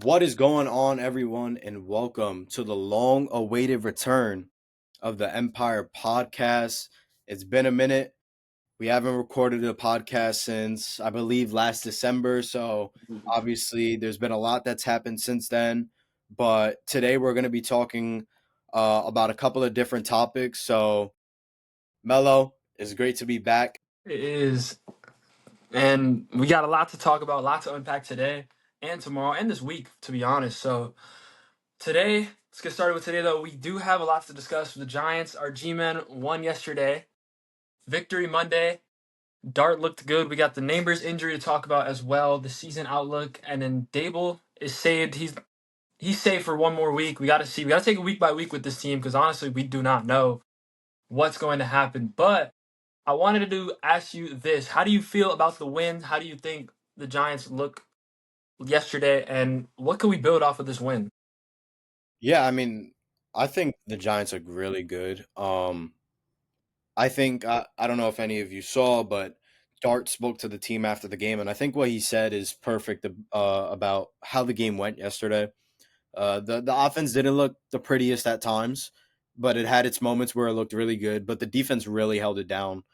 What is going on, everyone, and welcome to the long awaited return of the Empire podcast. It's been a minute. We haven't recorded a podcast since, I believe, last December. So, obviously, there's been a lot that's happened since then. But today, we're going to be talking about a couple of different topics. So, Melo, it's great to be back. It is. And we got a lot to talk about, a lot to unpack today and tomorrow and this week, to be honest. So today, let's get started with today though. We do have a lot to discuss. The Giants, our G-men won yesterday. Victory Monday. Dart looked good. We got the neighbors injury to talk about as well, the season outlook, and then Dable is saved. He's safe for one more week. We gotta see. We gotta take it week by week with this team because honestly, we do not know what's going to happen. But I wanted to ask you this. How do you feel about the win? How do you think the Giants look yesterday? And what can we build off of this win? Yeah, I mean, I think the Giants look really good. I think I don't know if any of you saw, but Dart spoke to the team after the game, and I think what he said is perfect about how the game went yesterday. The offense didn't look the prettiest at times, but it had its moments where it looked really good. But the defense really held it down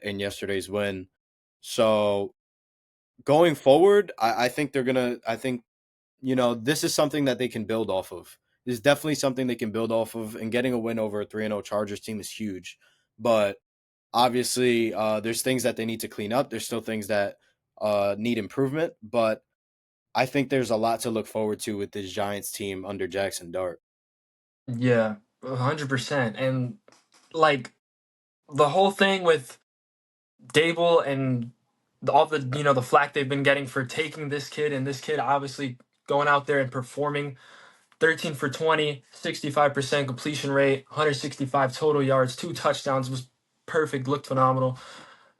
in yesterday's win. So going forward, I think they're gonna. I think this is something that they can build off of. This is definitely something they can build off of, and getting a win over a 3-0 Chargers team is huge. But obviously, there's things that they need to clean up. There's still things that need improvement, but I think there's a lot to look forward to with this Giants team under Jackson Dart. Yeah, 100%. And like the whole thing with Dable and all the the flack they've been getting for taking this kid and this kid obviously going out there and performing 13 for 20, 65% completion rate, 165 total yards, 2 touchdowns, was perfect, looked phenomenal.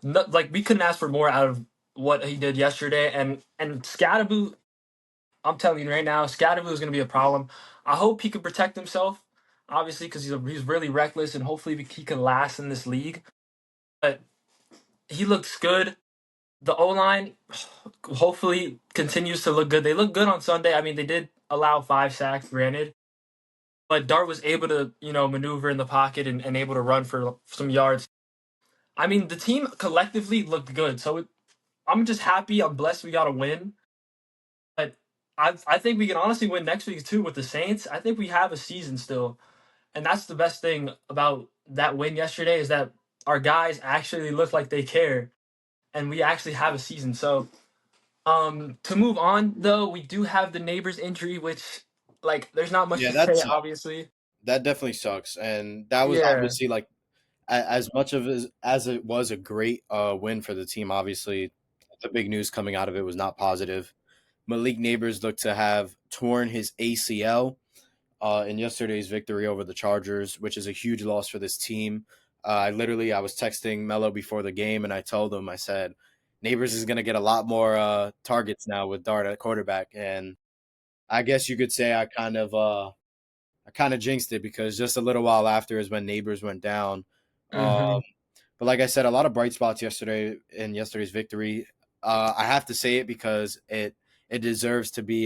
No, like we couldn't ask for more out of what he did yesterday. And Scadaboo, I'm telling you right now, Scadaboo is going to be a problem. I hope he can protect himself, obviously, because he's really reckless, and hopefully he can last in this league. But he looks good. The O line hopefully continues to look good. They look good on Sunday. I mean, they did allow 5 sacks, granted, but Dart was able to maneuver in the pocket and able to run for some yards. I mean, the team collectively looked good, so I'm just happy. I'm blessed we got a win. But I think we can honestly win next week too with the Saints. I think we have a season still, and that's the best thing about that win yesterday is that our guys actually look like they care, and we actually have a season. So to move on though, we do have the neighbors injury, which like there's not much Yeah, to say. that's Obviously, that definitely sucks, and that was yeah, obviously like as much of as it was a great win for the team. Obviously, the big news coming out of it was not positive. Malik Neighbors looked to have torn his ACL in yesterday's victory over the Chargers, which is a huge loss for this team. I was texting Melo before the game, and I told him, I said, Neighbors is going to get a lot more targets now with Dart at quarterback, and I guess you could say I kind of jinxed it because just a little while after is when Neighbors went down. hmm Um, but like I said, a lot of bright spots yesterday in yesterday's victory. I have to say it because it deserves to be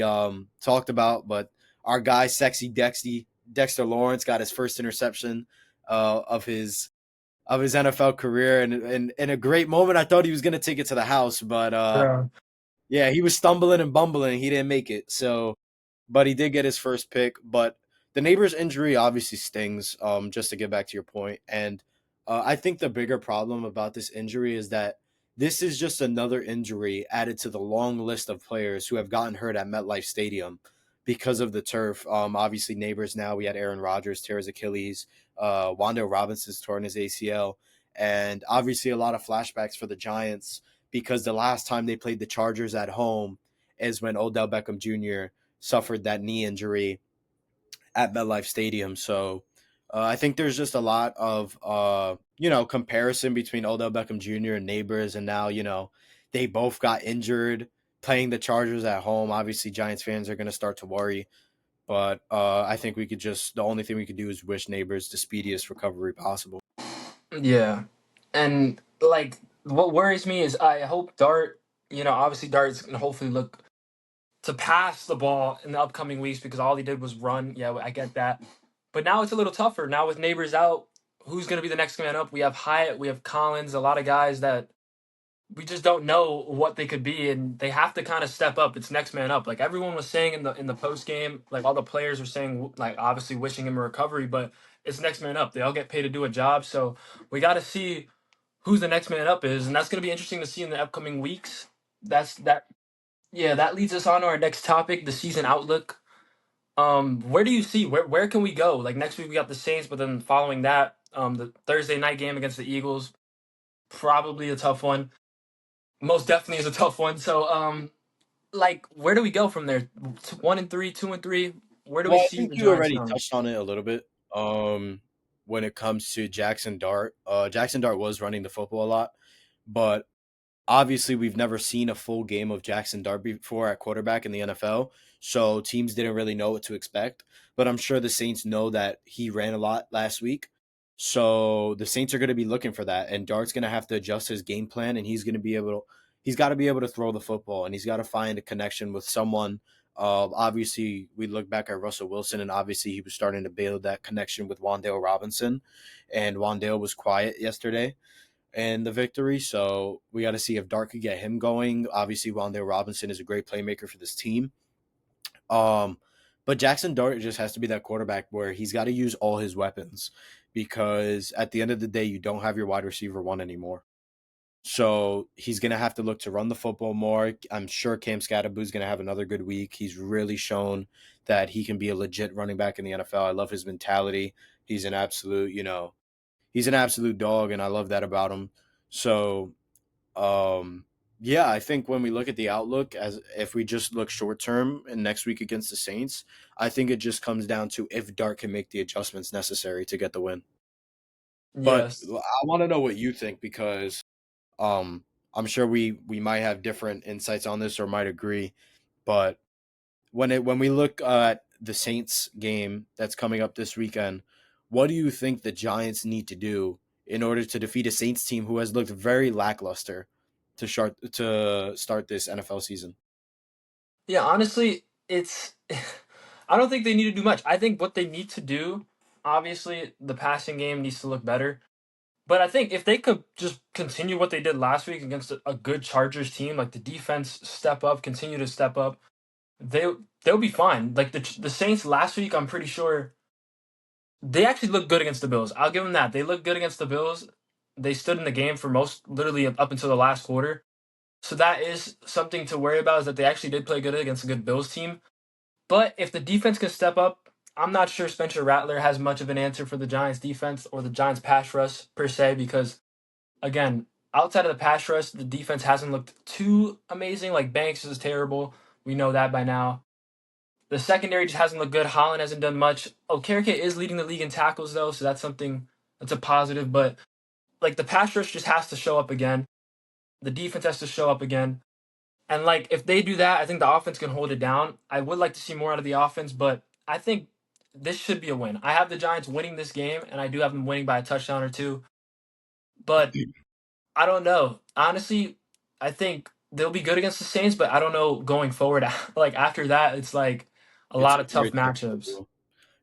talked about. But our guy, Sexy Dexter Lawrence, got his first interception of his NFL career, and in a great moment, I thought he was going to take it to the house, but yeah, yeah, he was stumbling and bumbling. He didn't make it. So, but he did get his first pick. But the neighbor's injury obviously stings. Just to get back to your point, and I think the bigger problem about this injury is that this is just another injury added to the long list of players who have gotten hurt at MetLife Stadium because of the turf. Obviously, neighbors now. We had Aaron Rodgers tear his Achilles. Wando Robinson's torn his ACL, and obviously a lot of flashbacks for the Giants because the last time they played the Chargers at home is when Odell Beckham Jr. suffered that knee injury at MetLife Stadium. So I think there's just a lot of comparison between Odell Beckham Jr. and neighbors, and now they both got injured playing the Chargers at home. Obviously, Giants fans are going to start to worry. But I think the only thing we could do is wish neighbors the speediest recovery possible. yeah. And like what worries me is I hope Dart, obviously Dart's gonna hopefully look to pass the ball in the upcoming weeks because all he did was run. Yeah, I get that. But now it's a little tougher. Now with Neighbors out, who's going to be the next man up? We have Hyatt, we have Collins, a lot of guys that we just don't know what they could be, and they have to kind of step up. It's next man up. Like everyone was saying in the post game, like all the players were saying, like obviously wishing him a recovery, but it's next man up. They all get paid to do a job, so we got to see who's the next man up is, and that's going to be interesting to see in the upcoming weeks. That's that. Yeah, that leads us on to our next topic, the season outlook. Where do you see where can we go? Like next week we got the Saints, but then following that, the Thursday night game against the Eagles, probably a tough one. Most definitely is a tough one. So, like, where do we go from there? 1-3, 2-3. Where do we Well, I see think the you Giants already going? touched on it a little bit. When it comes to Jackson Dart, Jackson Dart was running the football a lot, but obviously we've never seen a full game of Jackson Dart before at quarterback in the NFL, so teams didn't really know what to expect. But I'm sure the Saints know that he ran a lot last week, so the Saints are going to be looking for that, and Dart's going to have to adjust his game plan, and he's got to be able to throw the football, and he's got to find a connection with someone. Obviously, we look back at Russell Wilson, and obviously he was starting to build that connection with Wandale Robinson, and Wandale was quiet yesterday and the victory. So we got to see if Dart could get him going. Obviously, Wandale Robinson is a great playmaker for this team. Um, but Jackson Dart just has to be that quarterback where he's got to use all his weapons because at the end of the day, you don't have your wide receiver one anymore. So he's going to have to look to run the football more. I'm sure Cam Scatterboo's going to have another good week. He's really shown that he can be a legit running back in the NFL. I love his mentality. He's an absolute, he's an absolute dog, and I love that about him. So, um, yeah, I think when we look at the outlook, as if we just look short term and next week against the Saints, I think it just comes down to if Dart can make the adjustments necessary to get the win. But Yes. I want to know what you think because um, I'm sure we might have different insights on this or might agree. But when we look at the Saints game that's coming up this weekend, what do you think the Giants need to do in order to defeat a Saints team who has looked very lackluster to start this NFL season? Yeah, honestly, it's I don't think they need to do much. I think what they need to do, obviously, the passing game needs to look better. But I think if they could just continue what they did last week against a good Chargers team, like the defense step up, continue to step up, they they'll be fine. Like the Saints last week, I'm pretty sure they actually looked good against the Bills. I'll give them that. They looked good against the Bills. They stood in the game for most, literally up until the last quarter. So that is something to worry about. Is that they actually did play good against a good Bills team. But if the defense can step up, I'm not sure Spencer Rattler has much of an answer for the Giants defense or the Giants pass rush per se. Because again, outside of the pass rush, the defense hasn't looked too amazing. Like Banks is terrible. We know that by now. The secondary just hasn't looked good. Holland hasn't done much. Okereke is leading the league in tackles though, so that's something that's a positive. But like the pass rush just has to show up again. The defense has to show up again. And like if they do that, I think the offense can hold it down. I would like to see more out of the offense, but I think this should be a win. I have the Giants winning this game, and I do have them winning by a touchdown or two. But I don't know. Honestly, I think they'll be good against the Saints, but I don't know going forward. Like after that, it's like a It's lot a of very tough tough matchups. schedule.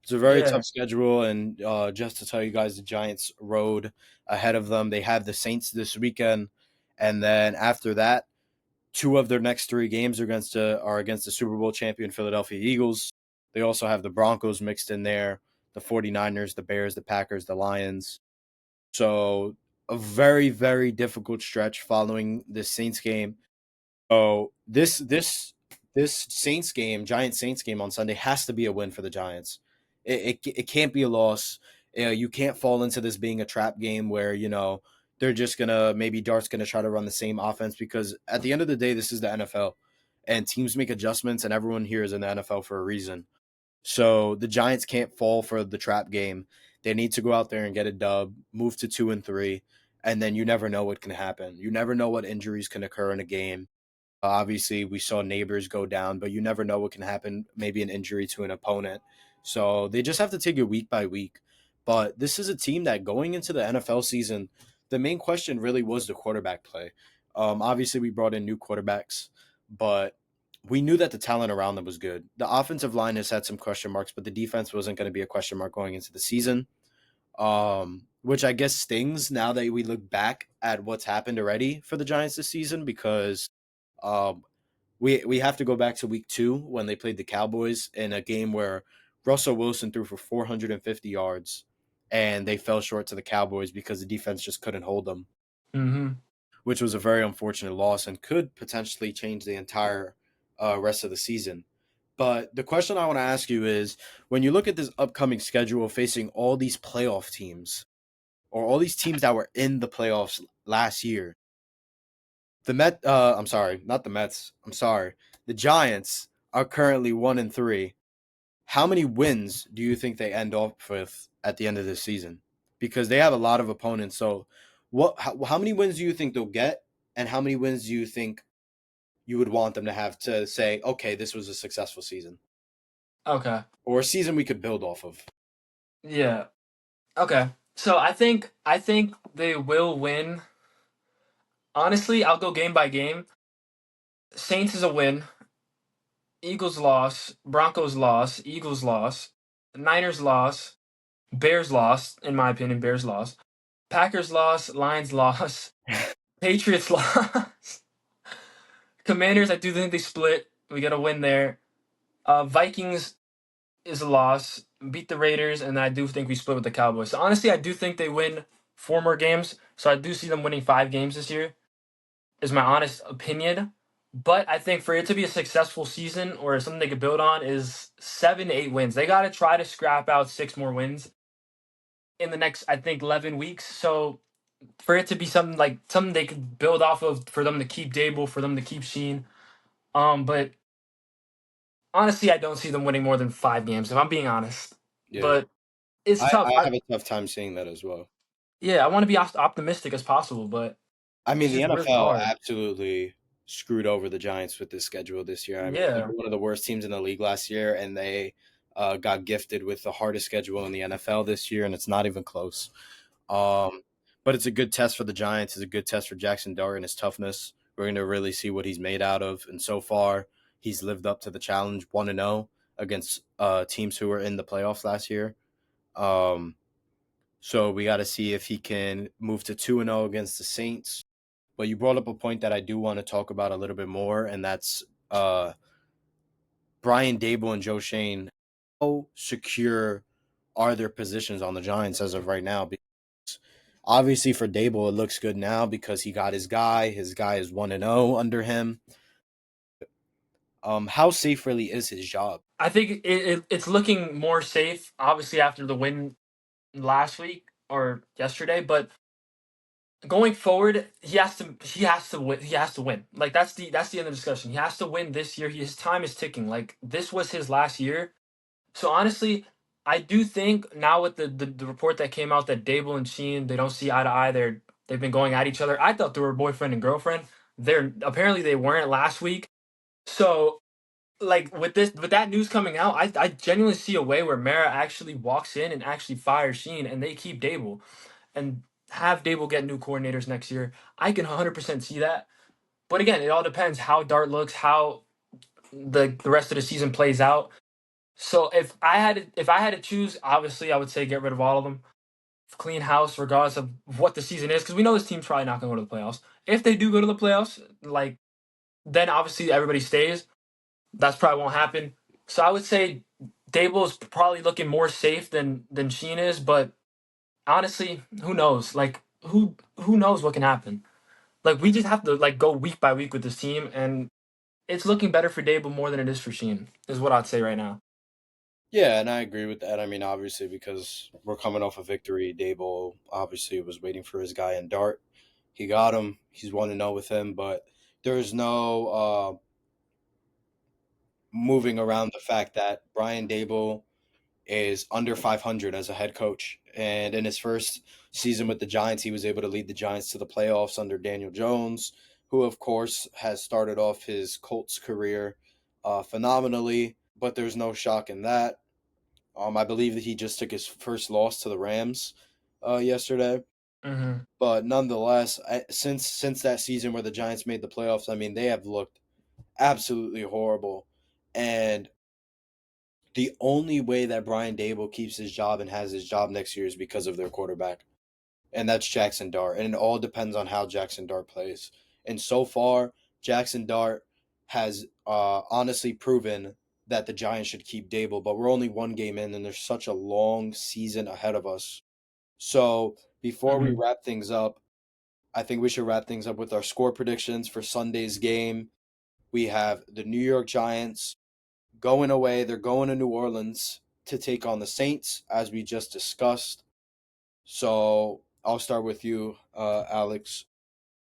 It's a very Yeah. tough schedule, and just to tell you guys, the Giants road ahead of them. They have the Saints this weekend, and then after that, two of their next three games are against the Super Bowl champion Philadelphia Eagles. They also have the Broncos mixed in there, the 49ers, the Bears, the Packers, the Lions. So a very, very difficult stretch following this Saints game. So this Saints game, Giant Saints game on Sunday has to be a win for the Giants. It can't be a loss. You can't fall into this being a trap game where they're just gonna maybe Dart's gonna try to run the same offense because at the end of the day, this is the NFL, and teams make adjustments, and everyone here is in the NFL for a reason. So the Giants can't fall for the trap game. They need to go out there and get a dub, move to 2-3, and then you never know what can happen. You never know what injuries can occur in a game. Obviously, we saw neighbors go down, but you never know what can happen. Maybe an injury to an opponent. So they just have to take it week by week. But this is a team that going into the NFL season, the main question really was the quarterback play. Obviously, we brought in new quarterbacks, but we knew that the talent around them was good. The offensive line has had some question marks, but the defense wasn't going to be a question mark going into the season. Which I guess stings now that we look back at what's happened already for the Giants this season because um, we have to go back to week 2 when they played the Cowboys in a game where Russell Wilson threw for 450 yards and they fell short to the Cowboys because the defense just couldn't hold them, Mm-hmm. which was a very unfortunate loss and could potentially change the entire rest of the season. But the question I want to ask you is when you look at this upcoming schedule facing all these playoff teams or all these teams that were in the playoffs last year, I'm sorry, not the Mets. I'm sorry. The Giants are currently 1-3. How many wins do you think they end off with at the end of this season? Because they have a lot of opponents. So, how many wins do you think they'll get, and how many wins do you think you would want them to have to say, okay, this was a successful season Okay. or a season we could build off of? Yeah. Okay. So I think they will win. Honestly, I'll go game by game. Saints is a win. Eagles loss. Broncos loss. Eagles loss. Niners loss. Bears loss. In my opinion, Bears loss. Packers loss. Lions loss. Patriots loss. Commanders, I do think they split. We got a win there. Vikings is a loss. Beat the Raiders, and I do think we split with the Cowboys. So honestly, I do think they win 4 more games. So I do see them winning 5 games this year. Is my honest opinion. But I think for it to be a successful season or something they could build on is 7 to 8 wins. They got to try to scrap out 6 more wins in the next, I think, 11 weeks. So for it to be something like something they could build off of, for them to keep Dable, for them to keep Sheen. But honestly, I don't see them winning more than 5 games, if I'm being honest. Yeah, But it's tough. I have a tough time seeing that as well. Yeah, I want to be optimistic as possible, but I it's mean, the just really NFL hard. absolutely screwed over the Giants with this schedule this year. I mean, they Yeah. were one of the worst teams in the league last year, and they got gifted with the hardest schedule in the NFL this year, and it's not even close. Um, but it's a good test for the Giants. It's a good test for Jackson Dart and his toughness. We're going to really see what he's made out of. And so far, he's lived up to the challenge 1-0 against teams who were in the playoffs last year. Um, so we got to see if he can move to 2-0 against the Saints. But you brought up a point that I do want to talk about a little bit more, and that's uh, Brian Dable and Joe Shane. How secure are their positions on the Giants as of right now? Because obviously for Dable, it looks good now because he got his guy. His guy is 1-0 under him. How safe really is his job? I think it's looking more safe, obviously, after the win last week or yesterday. But going forward, he has to win. Like that's the end of the discussion. He has to win this year. His time is ticking. Like this was his last year. So honestly, I do think now with the report that came out that Dable and Sheen, they don't see eye to eye. They've been going at each other. I thought they were boyfriend and girlfriend. They're apparently they weren't last week. So like with that news coming out, I genuinely see a way where Mara actually walks in and actually fires Sheen, and they keep Dable and have Dable get new coordinators next year. I can 100% see that. But again, it all depends how Dart looks, how the rest of the season plays out. So if I had to choose, obviously I would say get rid of all of them, clean house, regardless of what the season is, because we know this team's probably not going to go to the playoffs. If they do go to the playoffs, like then obviously everybody stays. That's probably won't happen. So I would say Dable is probably looking more safe than Sheen is, but honestly, who knows? Like who knows what can happen? Like we just have to like go week by week with this team, and it's looking better for Dable more than it is for Sheen, is what I'd say right now. Yeah, and I agree with that. I mean, obviously, because we're coming off a victory, Dable obviously was waiting for his guy in Dart. He got him. He's 1-0 with him, but there's no moving around the fact that Brian Dable is under 500 as a head coach. And in his first season with the Giants, he was able to lead the Giants to the playoffs under Daniel Jones, who, of course, has started off his Colts career phenomenally. But there's no shock in that. I believe that he just took his first loss to the Rams yesterday. Hmm. But nonetheless, since that season where the Giants made the playoffs, I mean, they have looked absolutely horrible. And the only way that Brian Dable keeps his job and has his job next year is because of their quarterback, and that's Jackson Dart. And it all depends on how Jackson Dart plays. And so far, Jackson Dart has honestly proven that the Giants should keep Dable, but we're only one game in, and there's such a long season ahead of us. So before we Hmm. wrap things up, I think we should wrap things up with our score predictions for Sunday's game. We have the New York Giants going away. They're going to New Orleans to take on the Saints, as we just discussed. So I'll start with you, Alex.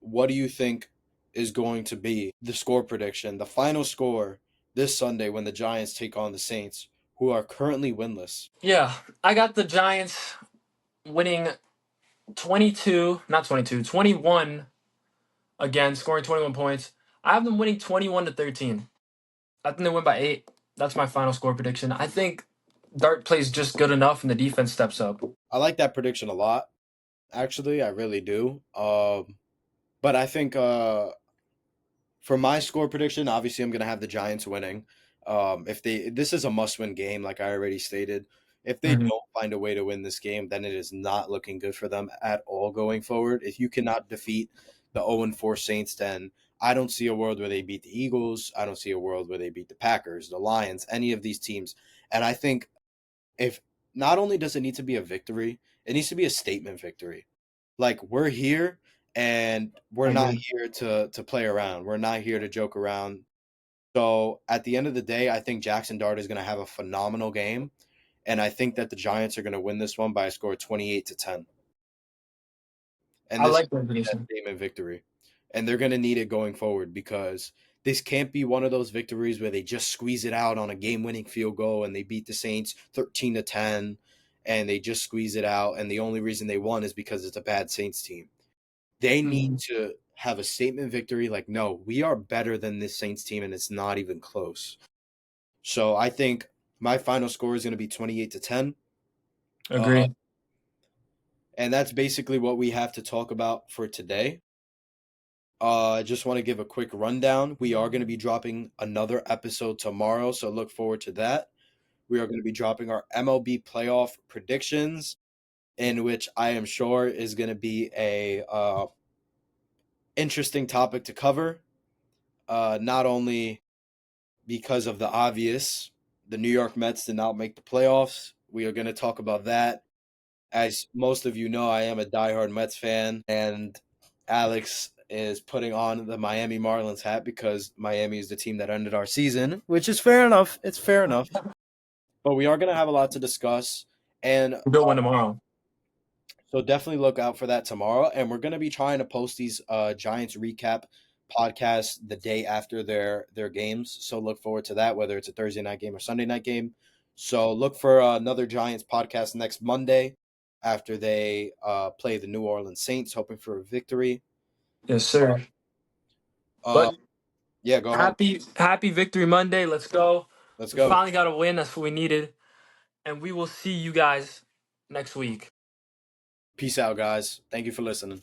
What do you think is going to be the score prediction, the final score this Sunday when the Giants take on the Saints, who are currently winless? Yeah, I got the Giants winning 22, not 22, 21 again, scoring 21 points. I have them winning 21-13. I think they win by 8. That's my final score prediction. I think Dart plays just good enough and the defense steps up. I like that prediction a lot. Actually, I really do. But I think for my score prediction, obviously I'm gonna have the Giants winning. If they this is a must-win game, like I already stated. If they Hmm. don't find a way to win this game, then it is not looking good for them at all going forward. If you cannot defeat the 0-4 Saints, then I don't see a world where they beat the Eagles. I don't see a world where they beat the Packers, the Lions, any of these teams. And I think if not only does it need to be a victory, it needs to be a statement victory. Like we're here and we're I not agree. here to play around. We're not here to joke around. So at the end of the day, I think Jackson Dart is going to have a phenomenal game, and I think that the Giants are going to win this one by a score of 28-10. And I this is like that that prediction. statement victory, and they're going to need it going forward because this can't be one of those victories where they just squeeze it out on a game-winning field goal and they beat the Saints 13-10, and they just squeeze it out, and the only reason they won is because it's a bad Saints team. They need Hmm. to have a statement victory like, no, we are better than this Saints team, and it's not even close. So I think my final score is going to be 28-10. Uh, Agree. and that's basically what we have to talk about for today. I just want to give a quick rundown. We are going to be dropping another episode tomorrow, so look forward to that. We are going to be dropping our MLB playoff predictions, in which I am sure is going to be a interesting topic to cover. Not only because of the obvious, the New York Mets did not make the playoffs. We are going to talk about that. As most of you know, I am a diehard Mets fan, and Alex is putting on the Miami Marlins hat because Miami is the team that ended our season, which is fair enough. It's fair enough. But we are going to have a lot to discuss. And Good one tomorrow. so definitely look out for that tomorrow. And we're going to be trying to post these Giants recap podcasts the day after their games. So look forward to that, whether it's a Thursday night game or Sunday night game. So look for another Giants podcast next Monday after they play the New Orleans Saints, hoping for a victory. Yes, sir. Uh, But yeah, go ahead. happy Victory Monday. Let's go. Let's We go. finally got a win. That's what we needed. And we will see you guys next week. Peace out, guys. Thank you for listening.